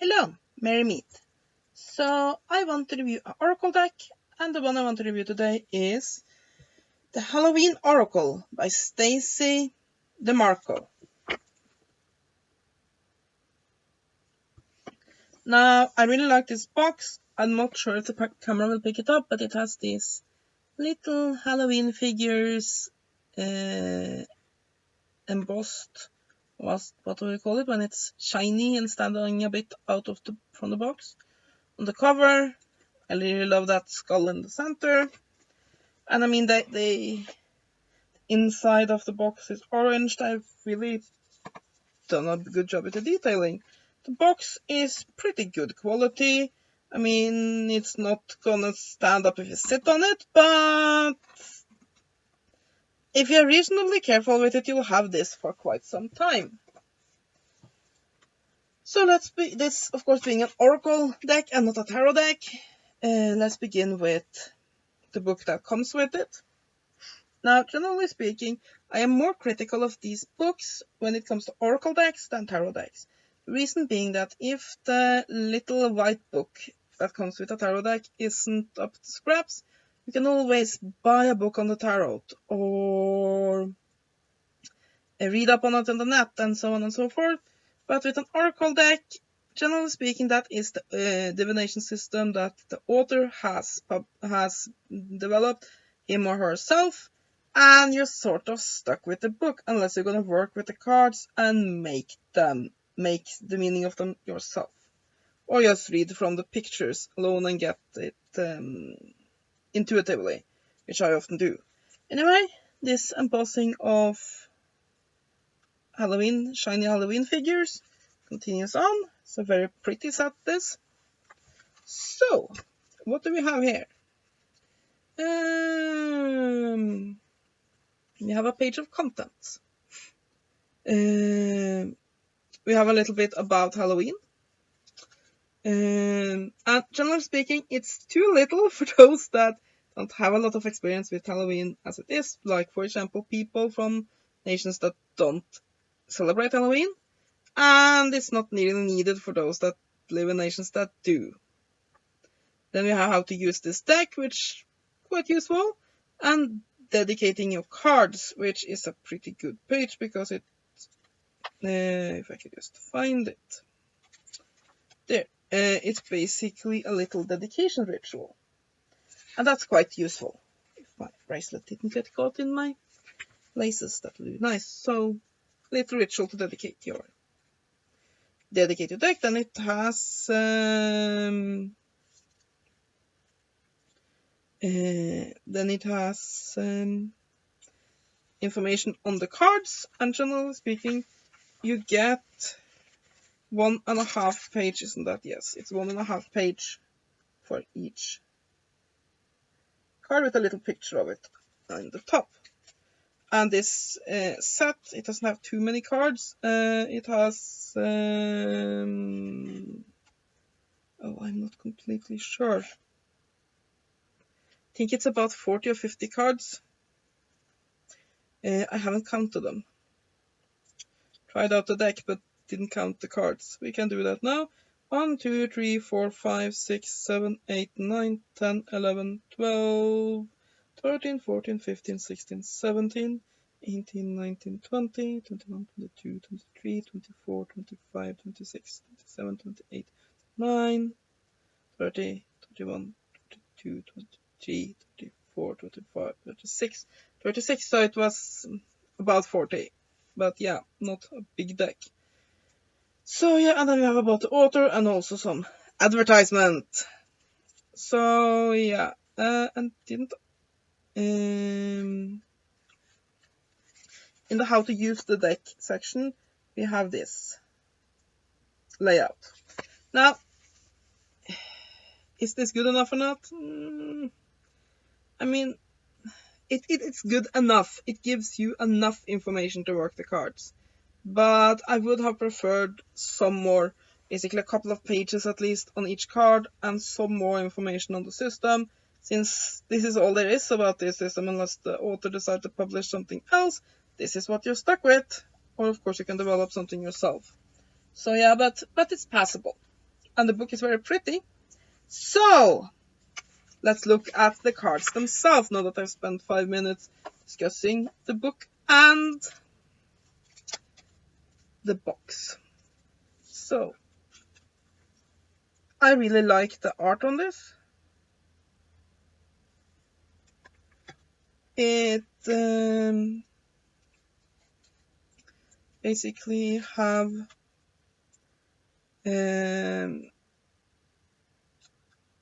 Hello, Merry Meet. So I want to review an Oracle deck, and the one I want to review today is the Halloween Oracle by Stacy Demarco. Now, I really like this box. I'm not sure if the camera will pick it up, but it has these little Halloween figures embossed. What do we call it when it's shiny and standing a bit out of from the box? On the cover, I really love that skull in the center. And I mean, the inside of the box is orange. I've really done a good job with the detailing. The box is pretty good quality. I mean, it's not gonna stand up if you sit on it, but if you're reasonably careful with it, you'll have this for quite some time. So this of course being an Oracle deck and not a tarot deck, let's begin with the book that comes with it. Now, generally speaking, I am more critical of these books when it comes to Oracle decks than tarot decks. The reason being that if the little white book that comes with a tarot deck isn't up to scraps, you can always buy a book on the tarot or read up on it on the net and so on and so forth. But with an Oracle deck, generally speaking, that is the divination system that the author has developed, him or herself, and you're sort of stuck with the book unless you're going to work with the cards and make the meaning of them yourself, or just read from the pictures alone and get it intuitively, which I often do. Anyway, this embossing of shiny Halloween figures continues on. It's a very pretty set, this. So, what do we have here? We have a page of contents. We have a little bit about Halloween. And generally speaking, it's too little for those that don't have a lot of experience with Halloween as it is. Like, for example, people from nations that don't celebrate Halloween. And it's not really needed for those that live in nations that do. Then we have how to use this deck, which is quite useful. And dedicating your cards, which is a pretty good page because it, if I could just find it, there, it's basically a little dedication ritual, and that's quite useful. If my bracelet didn't get caught in my laces, that would be nice. So, little ritual to dedicate your deck. Then it has information on the cards, and generally speaking, you get 1.5 page, isn't that? Yes, it's 1.5 page for each card with a little picture of it on the top. And this set, it doesn't have too many cards. It has I'm not completely sure. I think it's about 40 or 50 cards. I haven't counted them. Tried out the deck, but didn't count the cards. We can do that now. 1, 2, 3, 4, 5, 6, 7, 8, 9, 10, 11, 12, 13, 14, 15, 16, 17, 18, 19, 20, 21, 22, 23, 24, 25, 26, 27, 28, 29, 30, 31, 32, 23, 34, 35, 36, 36, so it was about 40. But yeah, not a big deck. So yeah, and then we have about the author and also some advertisement. So yeah, and didn't in the how to use the deck section, we have this layout. Now, is this good enough or not? I mean, it's good enough. It gives you enough information to work the cards. But I would have preferred some more, basically a couple of pages at least on each card and some more information on the system, since this is all there is about this system unless the author decides to publish something else. This is what you're stuck with, or of course you can develop something yourself. So yeah, but it's passable. and the book is very pretty. So let's look at the cards themselves now that I've spent 5 minutes discussing the book and the box. So I really like the art on this. It basically have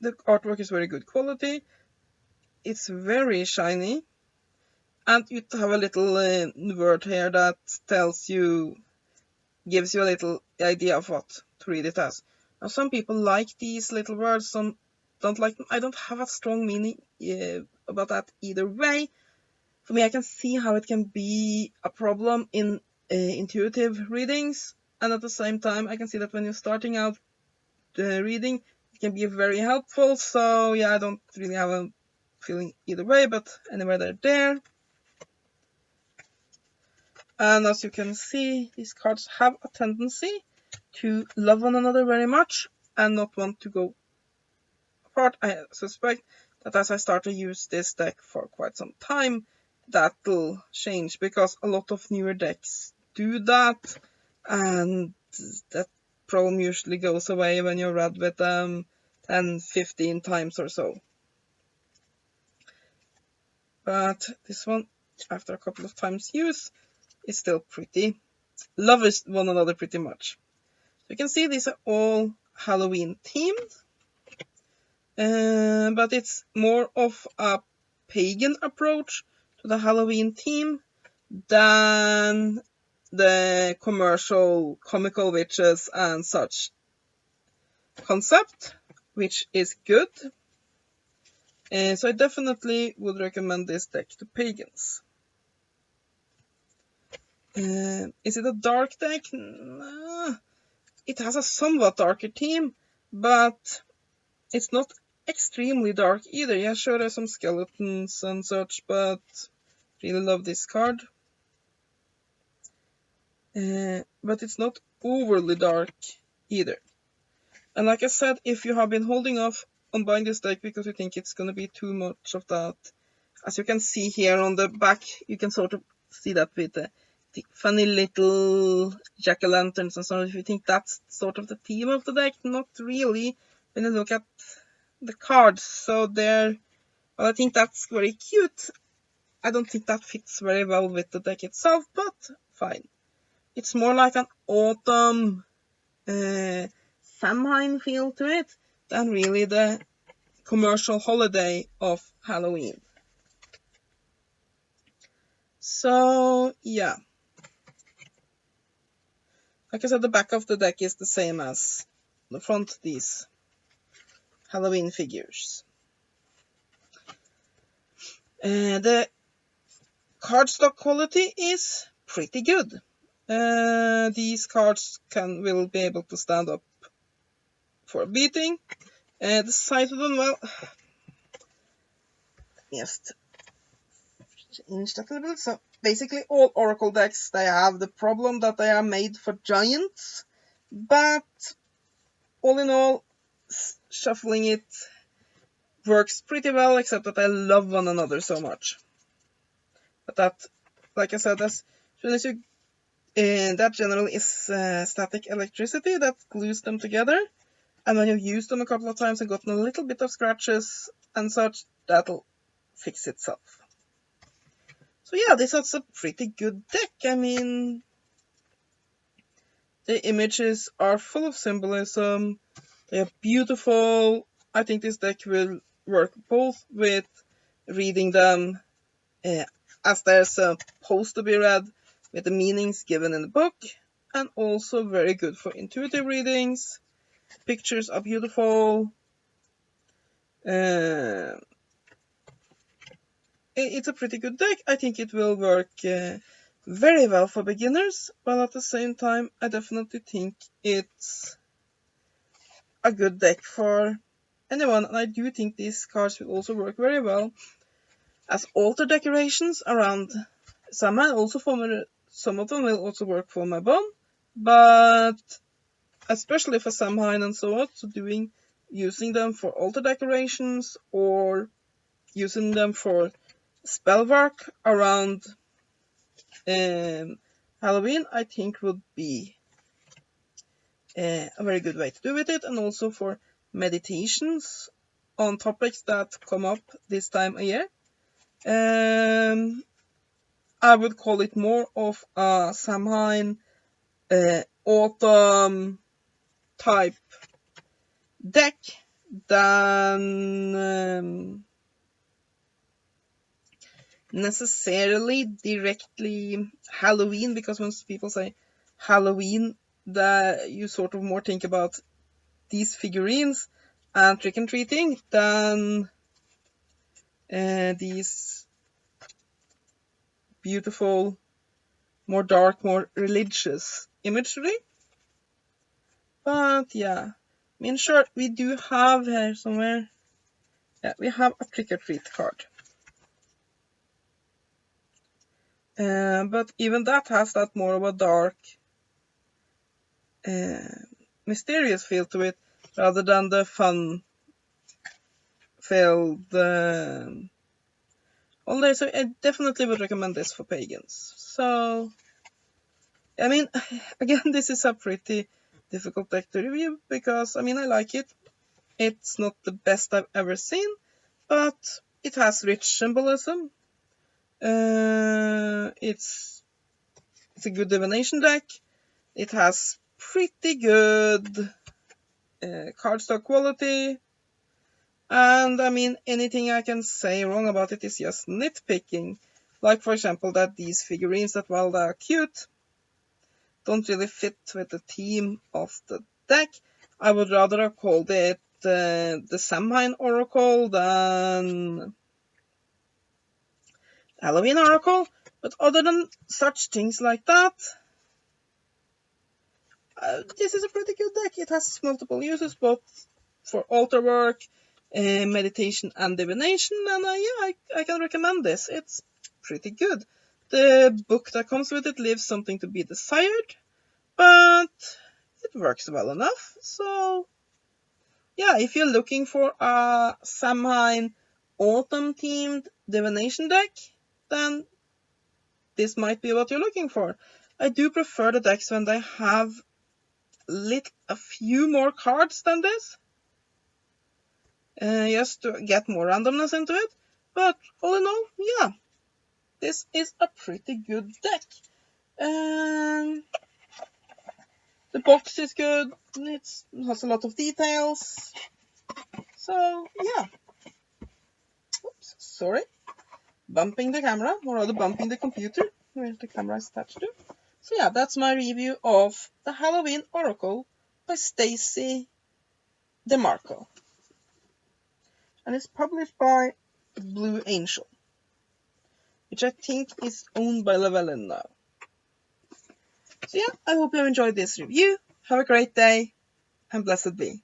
the artwork is very good quality. It's very shiny, and you have a little word here that gives you a little idea of what to read it as. Now, some people like these little words, some don't like them. I don't have a strong meaning about that either way. For me, I can see how it can be a problem in intuitive readings, and at the same time, I can see that when you're starting out reading, it can be very helpful. So yeah, I don't really have a feeling either way, but anyway, they're there. And as you can see, these cards have a tendency to love one another very much and not want to go apart. I suspect that as I start to use this deck for quite some time, that'll change, because a lot of newer decks do that, and that problem usually goes away when you're read with them 10, 15 times or so. But this one, after a couple of times use, is still pretty. Love one another pretty much. So you can see these are all Halloween themed, but it's more of a pagan approach to the Halloween theme than the commercial comical witches and such concept, which is good. So I definitely would recommend this deck to pagans. Is it a dark deck? It has a somewhat darker theme, but it's not extremely dark either. Yeah, sure, there's some skeletons and such, but really love this card. But it's not overly dark either. And like I said, if you have been holding off on buying this deck because you think it's going to be too much of that, as you can see here on the back, you can sort of see that with the funny little jack-o'-lanterns and so on. If you think that's sort of the theme of the deck, not really when you look at the cards. So well, I think that's very cute. I don't think that fits very well with the deck itself, but fine. It's more like an autumn Samhain feel to it than really the commercial holiday of Halloween. So yeah, like I said, the back of the deck is the same as the front, these Halloween figures. The cardstock quality is pretty good. These cards will be able to stand up for a beating. The size of them, well, just change that a little bit. So basically all Oracle decks, they have the problem that they are made for giants, but all in all, shuffling it works pretty well, except that I love one another so much. But that, like I said, as soon as you that generally is static electricity that glues them together, and when you've used them a couple of times and gotten a little bit of scratches and such, that'll fix itself. So yeah, this is a pretty good deck. I mean, the images are full of symbolism, they are beautiful. I think this deck will work both with reading them as they're supposed to be read, with the meanings given in the book, and also very good for intuitive readings. Pictures are beautiful. It's a pretty good deck. I think it will work very well for beginners, but at the same time, I definitely think it's a good deck for anyone, and I do think these cards will also work very well as altar decorations around Samhain. Also, some of them will also work for my bomb, but especially for Samhain and so on, so using them for altar decorations or using them for spell work around Halloween, I think would be a very good way to do with it, and also for meditations on topics that come up this time of year. I would call it more of a Samhain autumn type deck than necessarily directly Halloween, because when people say Halloween, that you sort of more think about these figurines and trick-and-treating than these beautiful, more dark, more religious imagery. But yeah, I mean, sure, we do have here somewhere, yeah, we have a trick-or-treat card. But even that has that more of a dark, mysterious feel to it, rather than the fun-filled holiday. So I definitely would recommend this for pagans. So, I mean, again, this is a pretty difficult deck to review, because, I mean, I like it. It's not the best I've ever seen, but it has rich symbolism. It's a good divination deck. It has pretty good cardstock quality. And, I mean, anything I can say wrong about it is just nitpicking. Like, for example, that these figurines, that while they're cute, don't really fit with the theme of the deck. I would rather have called it the Samhain Oracle than Halloween Oracle. But other than such things like that, this is a pretty good deck. It has multiple uses, both for altar work, meditation, and divination. And yeah, I can recommend this. It's pretty good. The book that comes with it leaves something to be desired, but it works well enough. So yeah, if you're looking for a Samhain autumn-themed divination deck, then this might be what you're looking for. I do prefer the decks when they have a few more cards than this, just to get more randomness into it. But all in all, yeah, this is a pretty good deck. The box is good. It has a lot of details. So yeah. Oops, sorry. Bumping the camera, or rather bumping the computer where the camera is attached to. So yeah, that's my review of the Halloween Oracle by Stacy Demarco. And it's published by Blue Angel, which I think is owned by Llewellyn now. So yeah, I hope you enjoyed this review. Have a great day, and blessed be.